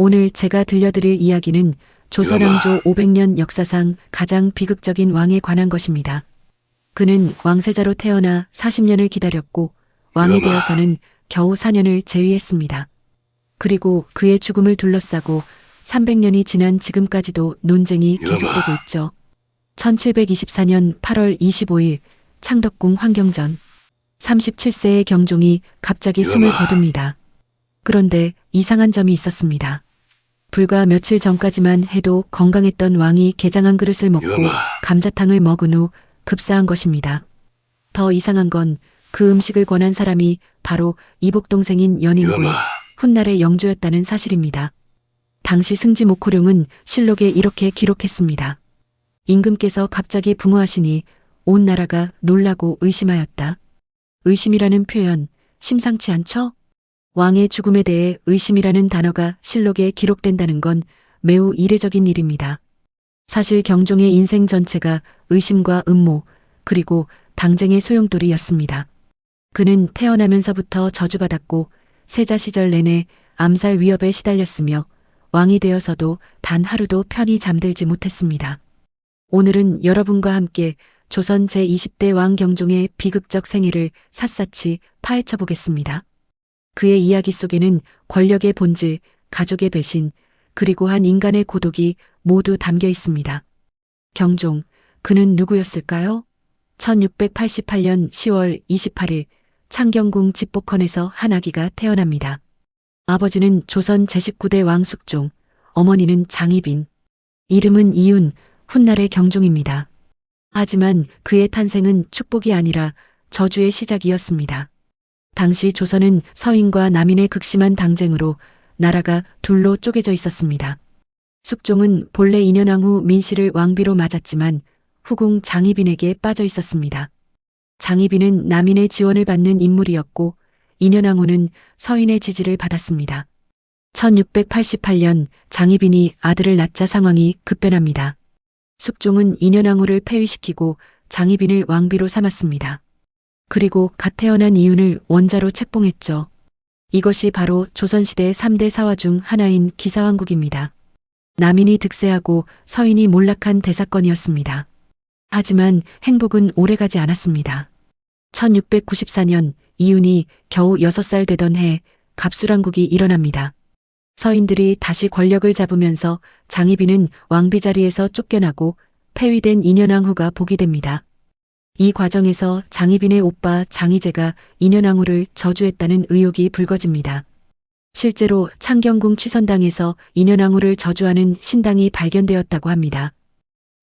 오늘 제가 들려드릴 이야기는 조선왕조 500년 역사상 가장 비극적인 왕에 관한 것입니다. 그는 왕세자로 태어나 40년을 기다렸고 왕이 되어서는 겨우 4년을 재위했습니다. 그리고 그의 죽음을 둘러싸고 300년이 지난 지금까지도 논쟁이 계속되고 있죠. 1724년 8월 25일 창덕궁 환경전 37세의 경종이 갑자기 숨을 거둡니다. 그런데 이상한 점이 있었습니다. 불과 며칠 전까지만 해도 건강했던 왕이 게장 한 그릇을 먹고 감자탕을 먹은 후 급사한 것입니다. 더 이상한 건 그 음식을 권한 사람이 바로 이복 동생인 연인군 훗날의 영조였다는 사실입니다. 당시 승지 목호룡은 실록에 이렇게 기록했습니다. 임금께서 갑자기 붕어하시니 온 나라가 놀라고 의심하였다. 의심이라는 표현 심상치 않죠? 왕의 죽음에 대해 의심이라는 단어가 실록에 기록된다는 건 매우 이례적인 일입니다. 사실 경종의 인생 전체가 의심과 음모 그리고 당쟁의 소용돌이였습니다. 그는 태어나면서부터 저주받았고 세자 시절 내내 암살 위협에 시달렸으며 왕이 되어서도 단 하루도 편히 잠들지 못했습니다. 오늘은 여러분과 함께 조선 제20대 왕 경종의 비극적 생애를 샅샅이 파헤쳐 보겠습니다. 그의 이야기 속에는 권력의 본질, 가족의 배신, 그리고 한 인간의 고독이 모두 담겨 있습니다. 경종, 그는 누구였을까요? 1688년 10월 28일 창경궁 집복헌에서 한 아기가 태어납니다. 아버지는 조선 제19대 왕 숙종, 어머니는 장희빈, 이름은 이윤, 훗날의 경종입니다. 하지만 그의 탄생은 축복이 아니라 저주의 시작이었습니다. 당시 조선은 서인과 남인의 극심한 당쟁으로 나라가 둘로 쪼개져 있었습니다. 숙종은 본래 인현왕 후 민씨를 왕비로 맞았지만 후궁 장희빈에게 빠져 있었습니다. 장희빈은 남인의 지원을 받는 인물이었고 인현왕 후는 서인의 지지를 받았습니다. 1688년 장희빈이 아들을 낳자 상황이 급변합니다. 숙종은 인현왕 후를 폐위시키고 장희빈을 왕비로 삼았습니다. 그리고 갓 태어난 이윤을 원자로 책봉했죠. 이것이 바로 조선시대 3대 사화 중 하나인 기사왕국입니다. 남인이 득세하고 서인이 몰락한 대사건이었습니다. 하지만 행복은 오래가지 않았습니다. 1694년 이윤이 겨우 6살 되던 해 갑술왕국이 일어납니다. 서인들이 다시 권력을 잡으면서 장희빈은 왕비 자리에서 쫓겨나고 폐위된 인현왕 후가 복이 됩니다. 이 과정에서 장희빈의 오빠 장희재가 인현왕 후를 저주했다는 의혹이 불거집니다. 실제로 창경궁 취선당에서 인현왕 후를 저주하는 신당이 발견되었다고 합니다.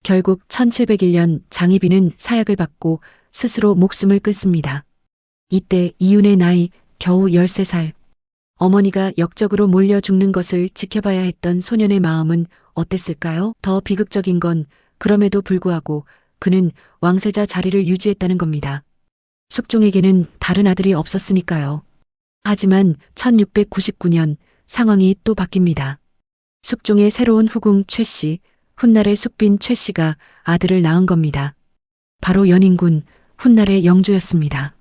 결국 1701년 장희빈은 사약을 받고 스스로 목숨을 끊습니다. 이때 이윤의 나이 겨우 13살. 어머니가 역적으로 몰려 죽는 것을 지켜봐야 했던 소년의 마음은 어땠을까요? 더 비극적인 건 그럼에도 불구하고 그는 왕세자 자리를 유지했다는 겁니다. 숙종에게는 다른 아들이 없었으니까요. 하지만 1699년 상황이 또 바뀝니다. 숙종의 새로운 후궁 최씨, 훗날의 숙빈 최씨가 아들을 낳은 겁니다. 바로 연인군, 훗날의 영조였습니다.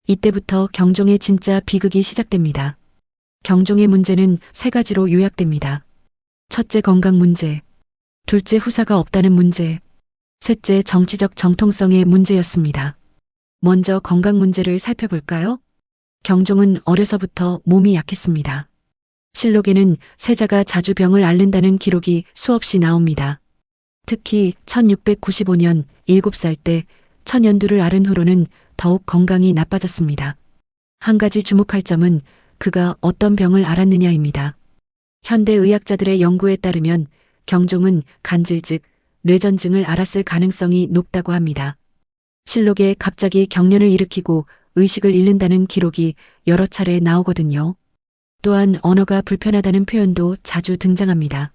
이때부터 경종의 진짜 비극이 시작됩니다. 경종의 문제는 3가지로 요약됩니다. 첫째 건강 문제, 둘째 후사가 없다는 문제, 셋째 정치적 정통성의 문제였습니다. 먼저 건강 문제를 살펴볼까요? 경종은 어려서부터 몸이 약했습니다. 실록에는 세자가 자주 병을 앓는다는 기록이 수없이 나옵니다. 특히 1695년 7살 때 천연두를 앓은 후로는 더욱 건강이 나빠졌습니다. 한 가지 주목할 점은 그가 어떤 병을 앓았느냐입니다. 현대 의학자들의 연구에 따르면 경종은 간질 즉 뇌전증을 앓았을 가능성이 높다고 합니다. 실록에 갑자기 경련을 일으키고 의식을 잃는다는 기록이 여러 차례 나오거든요. 또한 언어가 불편하다는 표현도 자주 등장합니다.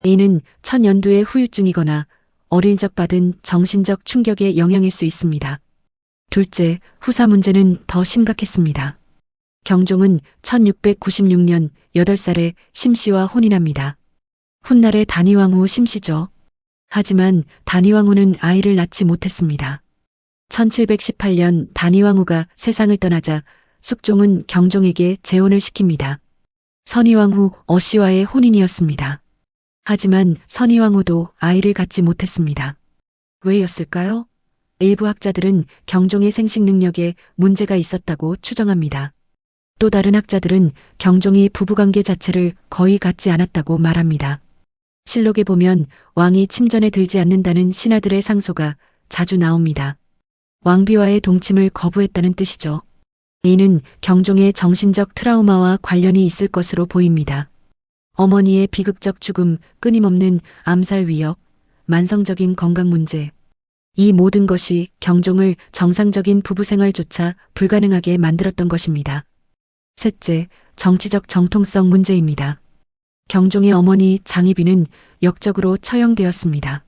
이는 천연두의 후유증이거나 어릴 적 받은 정신적 충격의 영향일 수 있습니다. 둘째, 후사 문제는 더 심각했습니다. 경종은 1696년 8살에 심씨와 혼인합니다. 훗날의 단위왕 후 심씨죠. 하지만 단위왕 후는 아이를 낳지 못했습니다. 1718년 단위왕 후가 세상을 떠나자 숙종은 경종에게 재혼을 시킵니다. 선의왕 후 어씨와의 혼인이었습니다. 하지만 선의왕 후도 아이를 갖지 못했습니다. 왜였을까요? 일부 학자들은 경종의 생식 능력에 문제가 있었다고 추정합니다. 또 다른 학자들은 경종이 부부관계 자체를 거의 갖지 않았다고 말합니다. 실록에 보면 왕이 침전에 들지 않는다는 신하들의 상소가 자주 나옵니다. 왕비와의 동침을 거부했다는 뜻이죠. 이는 경종의 정신적 트라우마와 관련이 있을 것으로 보입니다. 어머니의 비극적 죽음, 끊임없는 암살 위협, 만성적인 건강 문제. 이 모든 것이 경종을 정상적인 부부 생활조차 불가능하게 만들었던 것입니다. 셋째, 정치적 정통성 문제입니다. 경종의 어머니 장희비는 역적으로 처형되었습니다.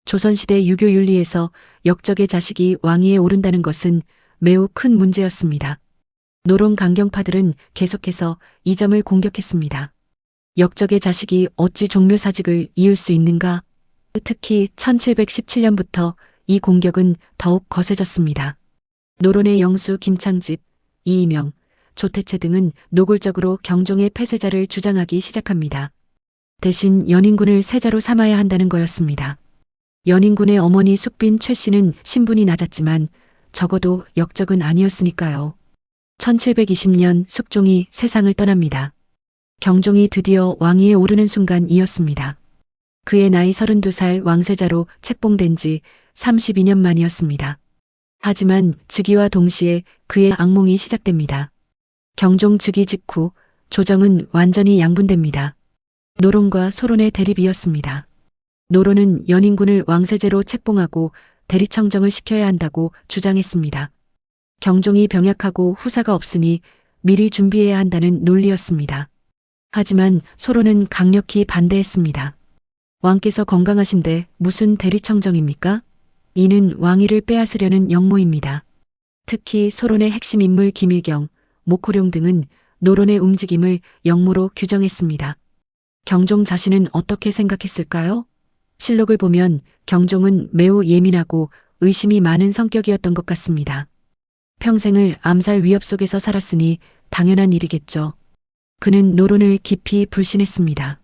조선시대 유교윤리에서 역적의 자식이 왕위에 오른다는 것은 매우 큰 문제였습니다. 노론 강경파들은 계속해서 이 점을 공격했습니다. 역적의 자식이 어찌 종묘사직을 이을 수 있는가? 특히 1717년부터 이 공격은 더욱 거세졌습니다. 노론의 영수 김창집, 이이명, 조태채 등은 노골적으로 경종의 폐쇄자를 주장하기 시작합니다. 대신 연인군을 세자로 삼아야 한다는 거였습니다. 연인군의 어머니 숙빈 최 씨는 신분이 낮았지만 적어도 역적은 아니었으니까요. 1720년 숙종이 세상을 떠납니다. 경종이 드디어 왕위에 오르는 순간이었습니다. 그의 나이 32살 왕세자로 책봉된 지 32년 만이었습니다. 하지만 즉위와 동시에 그의 악몽이 시작됩니다. 경종 즉위 직후 조정은 완전히 양분됩니다. 노론과 소론의 대립이었습니다. 노론은 연인군을 왕세제로 책봉하고 대리청정을 시켜야 한다고 주장했습니다. 경종이 병약하고 후사가 없으니 미리 준비해야 한다는 논리였습니다. 하지만 소론은 강력히 반대했습니다. 왕께서 건강하신데 무슨 대리청정입니까? 이는 왕위를 빼앗으려는 역모입니다. 특히 소론의 핵심 인물 김일경, 목호룡 등은 노론의 움직임을 역모로 규정했습니다. 경종 자신은 어떻게 생각했을까요? 실록을 보면 경종은 매우 예민하고 의심이 많은 성격이었던 것 같습니다. 평생을 암살 위협 속에서 살았으니 당연한 일이겠죠. 그는 노론을 깊이 불신했습니다.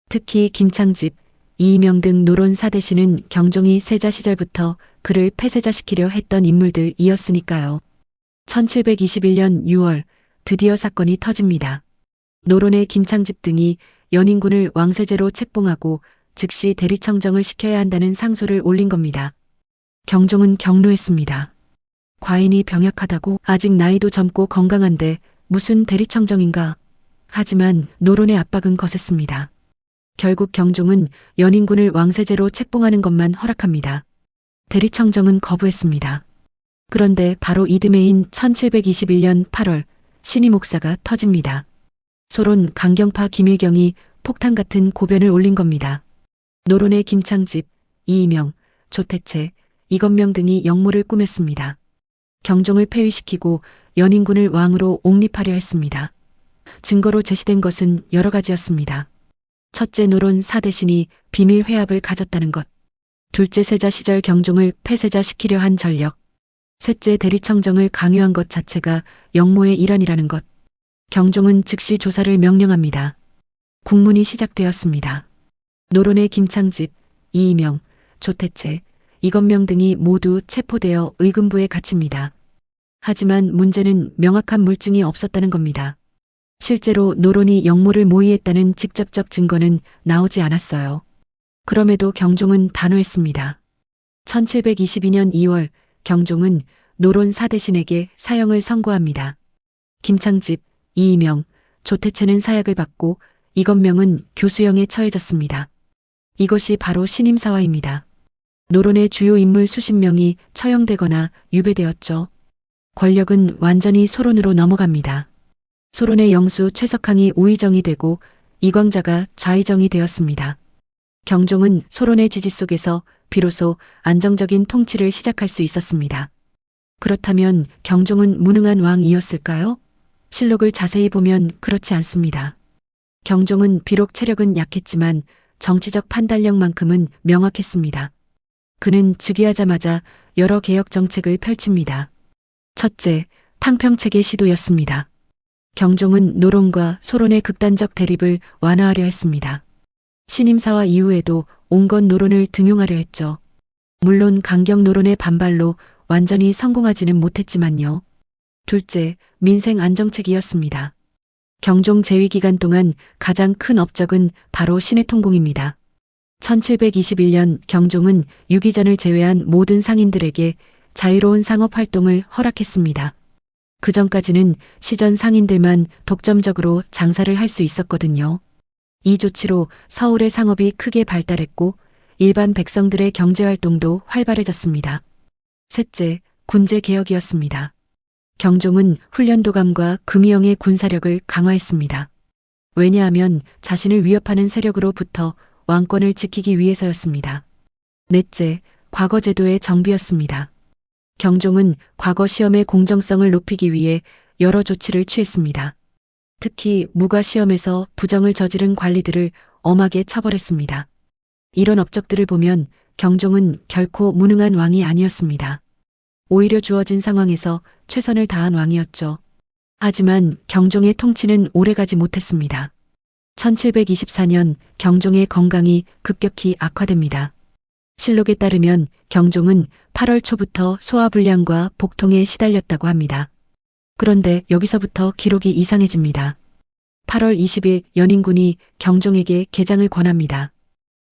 특히 김창집, 이이명 등 노론 사대신은 경종이 세자 시절부터 그를 폐쇄자시키려 했던 인물들이었으니까요. 1721년 6월 드디어 사건이 터집니다. 노론의 김창집 등이 연인군을 왕세제로 책봉하고 즉시 대리청정을 시켜야 한다는 상소를 올린 겁니다. 경종은 격노했습니다. 과인이 병약하다고 아직 나이도 젊고 건강한데 무슨 대리청정인가? 하지만 노론의 압박은 거셌습니다. 결국 경종은 연인군을 왕세제로 책봉하는 것만 허락합니다. 대리청정은 거부했습니다. 그런데 바로 이듬해인 1721년 8월 신이 목사가 터집니다. 소론 강경파 김일경이 폭탄 같은 고변을 올린 겁니다. 노론의 김창집, 이이명, 조태채, 이건명 등이 역모를 꾸몄습니다. 경종을 폐위시키고 연인군을 왕으로 옹립하려 했습니다. 증거로 제시된 것은 여러 가지였습니다. 첫째, 노론 사대신이 비밀 회합을 가졌다는 것. 둘째, 세자 시절 경종을 폐쇄자시키려 한 전력. 셋째, 대리청정을 강요한 것 자체가 역모의 일환이라는 것. 경종은 즉시 조사를 명령합니다. 국문이 시작되었습니다. 노론의 김창집, 이이명, 조태채, 이건명 등이 모두 체포되어 의금부에 갇힙니다. 하지만 문제는 명확한 물증이 없었다는 겁니다. 실제로 노론이 역모를 모의했다는 직접적 증거는 나오지 않았어요. 그럼에도 경종은 단호했습니다. 1722년 2월 경종은 노론 사대신에게 사형을 선고합니다. 김창집, 이이명, 조태채는 사약을 받고 이건명은 교수형에 처해졌습니다. 이것이 바로 신임사화입니다. 노론의 주요 인물 수십 명이 처형되거나 유배되었죠. 권력은 완전히 소론으로 넘어갑니다. 소론의 영수 최석항이 우의정이 되고 이광자가 좌의정이 되었습니다. 경종은 소론의 지지 속에서 비로소 안정적인 통치를 시작할 수 있었습니다. 그렇다면 경종은 무능한 왕이었을까요? 실록을 자세히 보면 그렇지 않습니다. 경종은 비록 체력은 약했지만 정치적 판단력만큼은 명확했습니다. 그는 즉위하자마자 여러 개혁 정책을 펼칩니다. 첫째, 탕평체계 시도였습니다. 경종은 노론과 소론의 극단적 대립을 완화하려 했습니다. 신임사와 이후에도 온건 노론을 등용하려 했죠. 물론 강경 노론의 반발로 완전히 성공하지는 못했지만요. 둘째, 민생 안정책이었습니다. 경종 재위 기간 동안 가장 큰 업적은 바로 신해통공입니다. 1721년 경종은 유기전을 제외한 모든 상인들에게 자유로운 상업 활동을 허락했습니다. 그 전까지는 시전 상인들만 독점적으로 장사를 할 수 있었거든요. 이 조치로 서울의 상업이 크게 발달했고 일반 백성들의 경제활동도 활발해졌습니다. 셋째, 군제개혁이었습니다. 경종은 훈련도감과 금이영의 군사력을 강화했습니다. 왜냐하면 자신을 위협하는 세력으로부터 왕권을 지키기 위해서였습니다. 넷째, 과거제도의 정비였습니다. 경종은 과거 시험의 공정성을 높이기 위해 여러 조치를 취했습니다. 특히 무과시험에서 부정을 저지른 관리들을 엄하게 처벌했습니다. 이런 업적들을 보면 경종은 결코 무능한 왕이 아니었습니다. 오히려 주어진 상황에서 최선을 다한 왕이었죠. 하지만 경종의 통치는 오래가지 못했습니다. 1724년 경종의 건강이 급격히 악화됩니다. 실록에 따르면 경종은 8월 초부터 소화불량과 복통에 시달렸다고 합니다. 그런데 여기서부터 기록이 이상해집니다. 8월 20일 연인군이 경종에게 게장을 권합니다.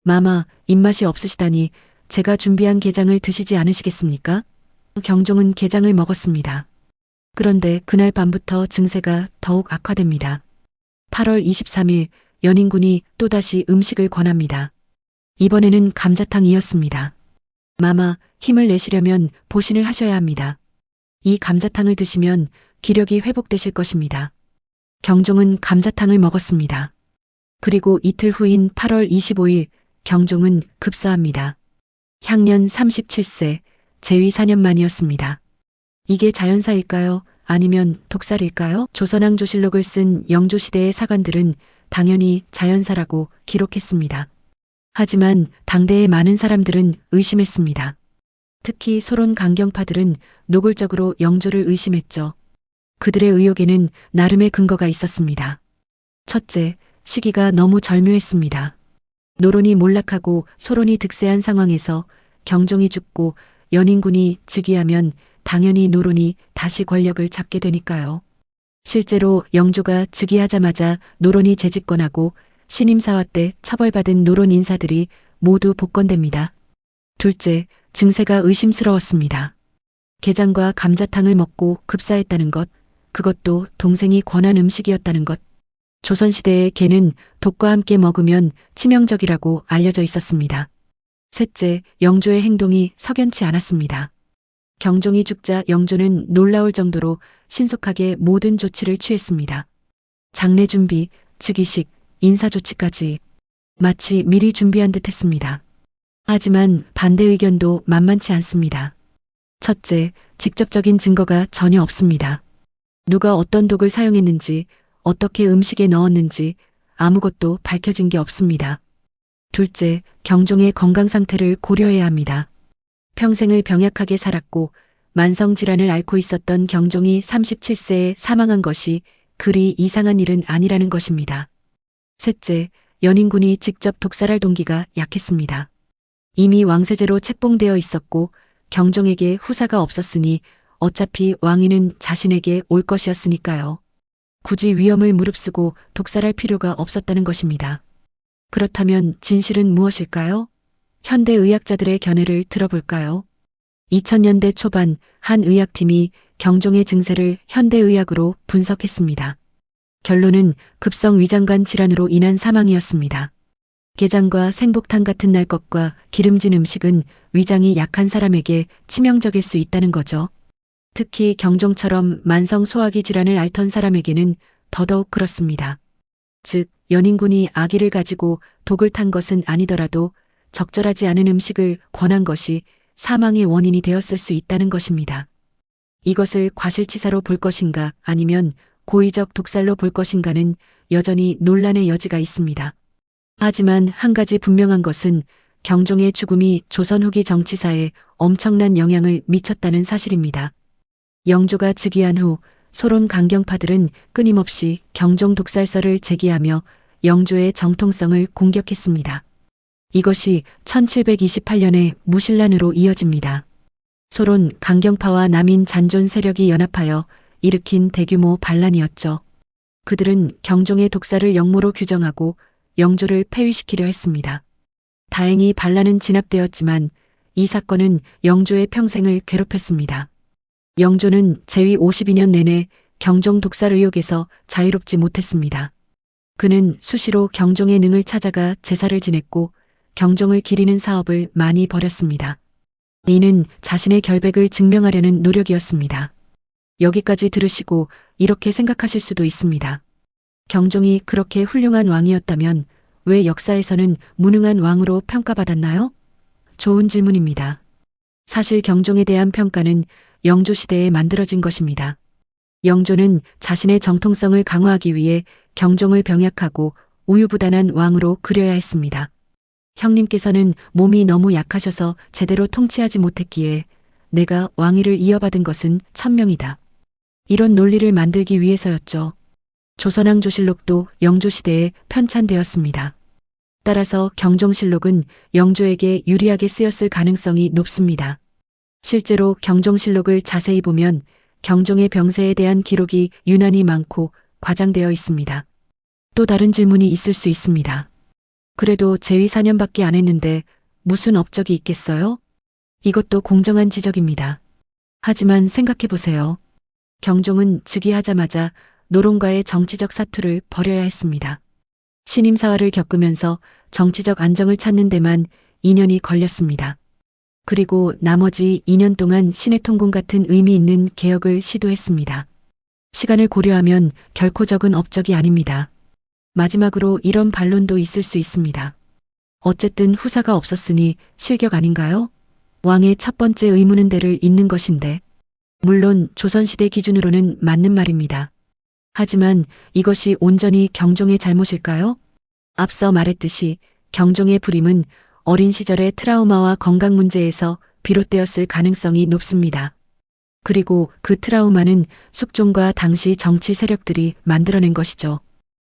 마마, 입맛이 없으시다니 제가 준비한 게장을 드시지 않으시겠습니까? 경종은 게장을 먹었습니다. 그런데 그날 밤부터 증세가 더욱 악화됩니다. 8월 23일 연인군이 또다시 음식을 권합니다. 이번에는 감자탕이었습니다. 마마, 힘을 내시려면 보신을 하셔야 합니다. 이 감자탕을 드시면 기력이 회복되실 것입니다. 경종은 감자탕을 먹었습니다. 그리고 이틀 후인 8월 25일 경종은 급사합니다. 향년 37세, 재위 4년 만이었습니다. 이게 자연사일까요? 아니면 독살일까요? 조선왕조실록을 쓴 영조시대의 사관들은 당연히 자연사라고 기록했습니다. 하지만 당대의 많은 사람들은 의심했습니다. 특히 소론 강경파들은 노골적으로 영조를 의심했죠. 그들의 의혹에는 나름의 근거가 있었습니다. 첫째, 시기가 너무 절묘했습니다. 노론이 몰락하고 소론이 득세한 상황에서 경종이 죽고 연인군이 즉위하면 당연히 노론이 다시 권력을 잡게 되니까요. 실제로 영조가 즉위하자마자 노론이 재집권하고 신임사화 때 처벌받은 노론 인사들이 모두 복권됩니다. 둘째, 증세가 의심스러웠습니다. 게장과 감자탕을 먹고 급사했다는 것, 그것도 동생이 권한 음식이었다는 것. 조선시대의 게는 독과 함께 먹으면 치명적이라고 알려져 있었습니다. 셋째, 영조의 행동이 석연치 않았습니다. 경종이 죽자 영조는 놀라울 정도로 신속하게 모든 조치를 취했습니다. 장례 준비, 즉위식, 인사 조치까지 마치 미리 준비한 듯 했습니다. 하지만 반대 의견도 만만치 않습니다. 첫째, 직접적인 증거가 전혀 없습니다. 누가 어떤 독을 사용했는지, 어떻게 음식에 넣었는지 아무것도 밝혀진 게 없습니다. 둘째, 경종의 건강 상태를 고려해야 합니다. 평생을 병약하게 살았고 만성질환을 앓고 있었던 경종이 37세에 사망한 것이 그리 이상한 일은 아니라는 것입니다. 셋째, 연인군이 직접 독살할 동기가 약했습니다. 이미 왕세제로 책봉되어 있었고 경종에게 후사가 없었으니 어차피 왕위는 자신에게 올 것이었으니까요. 굳이 위험을 무릅쓰고 독살할 필요가 없었다는 것입니다. 그렇다면 진실은 무엇일까요? 현대 의학자들의 견해를 들어볼까요? 2000년대 초반 한 의학팀이 경종의 증세를 현대의학으로 분석했습니다. 결론은 급성 위장관 질환으로 인한 사망이었습니다. 게장과 생복탕 같은 날 것과 기름진 음식은 위장이 약한 사람에게 치명적일 수 있다는 거죠. 특히 경종처럼 만성 소화기 질환을 앓던 사람에게는 더더욱 그렇습니다. 즉, 연인군이 아기를 가지고 독을 탄 것은 아니더라도 적절하지 않은 음식을 권한 것이 사망의 원인이 되었을 수 있다는 것입니다. 이것을 과실치사로 볼 것인가 아니면 고의적 독살로 볼 것인가는 여전히 논란의 여지가 있습니다. 하지만 한 가지 분명한 것은 경종의 죽음이 조선 후기 정치사에 엄청난 영향을 미쳤다는 사실입니다. 영조가 즉위한 후 소론 강경파들은 끊임없이 경종 독살설을 제기하며 영조의 정통성을 공격했습니다. 이것이 1728년에 무신란으로 이어집니다. 소론 강경파와 남인 잔존 세력이 연합하여 일으킨 대규모 반란이었죠. 그들은 경종의 독살을 역모로 규정하고 영조를 폐위시키려 했습니다. 다행히 반란은 진압되었지만 이 사건은 영조의 평생을 괴롭혔습니다. 영조는 재위 52년 내내 경종 독살 의혹에서 자유롭지 못했습니다. 그는 수시로 경종의 능을 찾아가 제사를 지냈고 경종을 기리는 사업을 많이 벌였습니다. 이는 자신의 결백을 증명하려는 노력이었습니다. 여기까지 들으시고 이렇게 생각하실 수도 있습니다. 경종이 그렇게 훌륭한 왕이었다면 왜 역사에서는 무능한 왕으로 평가받았나요? 좋은 질문입니다. 사실 경종에 대한 평가는 영조 시대에 만들어진 것입니다. 영조는 자신의 정통성을 강화하기 위해 경종을 병약하고 우유부단한 왕으로 그려야 했습니다. 형님께서는 몸이 너무 약하셔서 제대로 통치하지 못했기에 내가 왕위를 이어받은 것은 천명이다. 이런 논리를 만들기 위해서였죠. 조선왕조실록도 영조시대에 편찬되었습니다. 따라서 경종실록은 영조에게 유리하게 쓰였을 가능성이 높습니다. 실제로 경종실록을 자세히 보면 경종의 병세에 대한 기록이 유난히 많고 과장되어 있습니다. 또 다른 질문이 있을 수 있습니다. 그래도 재위 4년밖에 안 했는데 무슨 업적이 있겠어요? 이것도 공정한 지적입니다. 하지만 생각해 보세요. 경종은 즉위하자마자 노론과의 정치적 사투를 벌여야 했습니다. 신임사화를 겪으면서 정치적 안정을 찾는 데만 2년이 걸렸습니다. 그리고 나머지 2년 동안 신해통공 같은 의미 있는 개혁을 시도했습니다. 시간을 고려하면 결코 적은 업적이 아닙니다. 마지막으로 이런 반론도 있을 수 있습니다. 어쨌든 후사가 없었으니 실격 아닌가요? 왕의 첫 번째 의무는 대를 잇는 것인데. 물론 조선시대 기준으로는 맞는 말입니다. 하지만 이것이 온전히 경종의 잘못일까요? 앞서 말했듯이 경종의 불임은 어린 시절의 트라우마와 건강 문제에서 비롯되었을 가능성이 높습니다. 그리고 그 트라우마는 숙종과 당시 정치 세력들이 만들어낸 것이죠.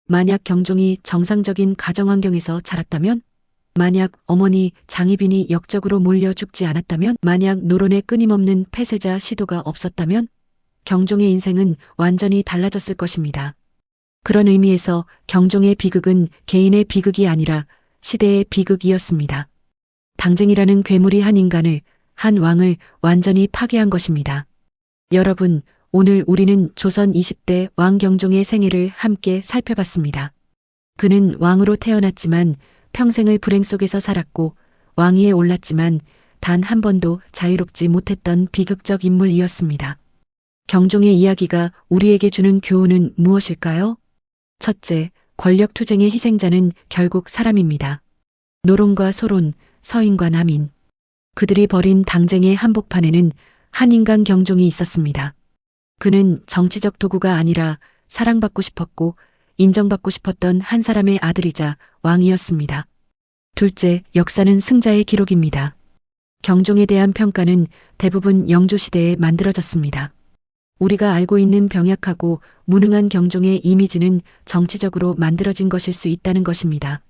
만약 경종이 정상적인 가정 환경에서 자랐다면? 만약 어머니 장희빈이 역적으로 몰려 죽지 않았다면? 만약 노론의 끊임없는 폐쇄자 시도가 없었다면? 경종의 인생은 완전히 달라졌을 것입니다. 그런 의미에서 경종의 비극은 개인의 비극이 아니라 시대의 비극이었습니다. 당쟁이라는 괴물이 한 인간을, 한 왕을 완전히 파괴한 것입니다. 여러분, 오늘 우리는 조선 20대 왕 경종의 생애를 함께 살펴봤습니다. 그는 왕으로 태어났지만 평생을 불행 속에서 살았고 왕위에 올랐지만 단 한 번도 자유롭지 못했던 비극적 인물이었습니다. 경종의 이야기가 우리에게 주는 교훈은 무엇일까요? 첫째, 권력 투쟁의 희생자는 결국 사람입니다. 노론과 소론, 서인과 남인. 그들이 벌인 당쟁의 한복판에는 한 인간 경종이 있었습니다. 그는 정치적 도구가 아니라 사랑받고 싶었고 인정받고 싶었던 한 사람의 아들이자 왕이었습니다. 둘째, 역사는 승자의 기록입니다. 경종에 대한 평가는 대부분 영조시대에 만들어졌습니다. 우리가 알고 있는 병약하고 무능한 경종의 이미지는 정치적으로 만들어진 것일 수 있다는 것입니다.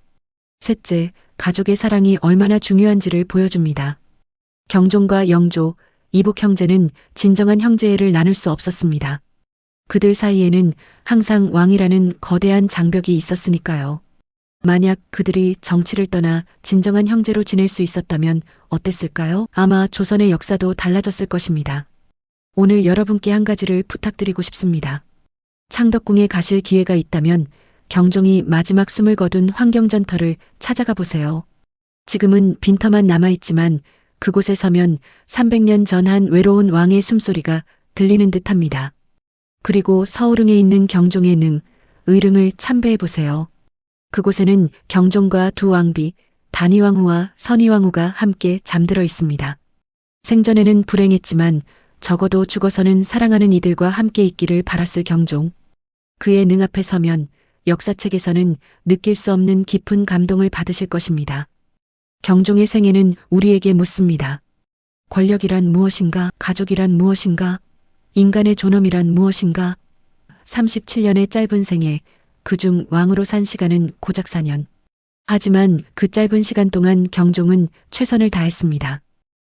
셋째, 가족의 사랑이 얼마나 중요한지를 보여줍니다. 경종과 영조, 이복 형제는 진정한 형제애를 나눌 수 없었습니다. 그들 사이에는 항상 왕이라는 거대한 장벽이 있었으니까요. 만약 그들이 정치를 떠나 진정한 형제로 지낼 수 있었다면 어땠을까요? 아마 조선의 역사도 달라졌을 것입니다. 오늘 여러분께 한 가지를 부탁드리고 싶습니다. 창덕궁에 가실 기회가 있다면 경종이 마지막 숨을 거둔 환경전터를 찾아가 보세요. 지금은 빈터만 남아있지만 그곳에 서면 300년 전 한 외로운 왕의 숨소리가 들리는 듯합니다. 그리고 서울릉에 있는 경종의 능, 의릉을 참배해 보세요. 그곳에는 경종과 두 왕비, 단이왕후와 선이왕후가 함께 잠들어 있습니다. 생전에는 불행했지만 적어도 죽어서는 사랑하는 이들과 함께 있기를 바랐을 경종. 그의 능 앞에 서면 역사책에서는 느낄 수 없는 깊은 감동을 받으실 것입니다. 경종의 생애는 우리에게 묻습니다. 권력이란 무엇인가? 가족이란 무엇인가? 인간의 존엄이란 무엇인가? 37년의 짧은 생애, 그중 왕으로 산 시간은 고작 4년. 하지만 그 짧은 시간 동안 경종은 최선을 다했습니다.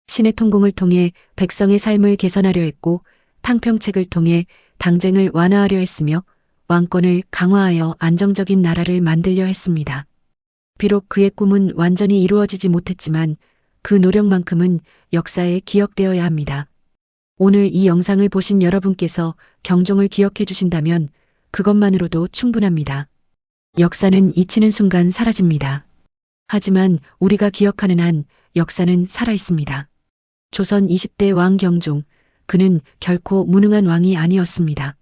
신의 통공을 통해 백성의 삶을 개선하려 했고, 탕평책을 통해 당쟁을 완화하려 했으며, 왕권을 강화하여 안정적인 나라를 만들려 했습니다. 비록 그의 꿈은 완전히 이루어지지 못했지만 그 노력만큼은 역사에 기억되어야 합니다. 오늘 이 영상을 보신 여러분께서 경종을 기억해 주신다면 그것만으로도 충분합니다. 역사는 잊히는 순간 사라집니다. 하지만 우리가 기억하는 한 역사는 살아있습니다. 조선 20대 왕 경종, 그는 결코 무능한 왕이 아니었습니다.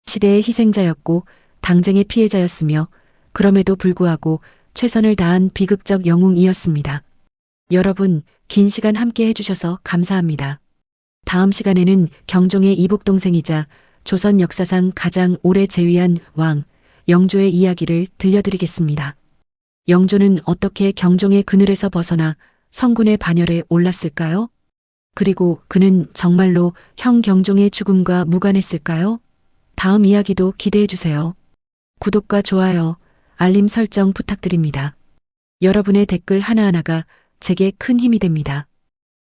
시대의 희생자였고 당쟁의 피해자였으며 그럼에도 불구하고 최선을 다한 비극적 영웅이었습니다. 여러분, 긴 시간 함께 해주셔서 감사합니다. 다음 시간에는 경종의 이복동생이자 조선 역사상 가장 오래 재위한 왕, 영조의 이야기를 들려드리겠습니다. 영조는 어떻게 경종의 그늘에서 벗어나 성군의 반열에 올랐을까요? 그리고 그는 정말로 형 경종의 죽음과 무관했을까요? 다음 이야기도 기대해주세요. 구독과 좋아요, 알림 설정 부탁드립니다. 여러분의 댓글 하나하나가 제게 큰 힘이 됩니다.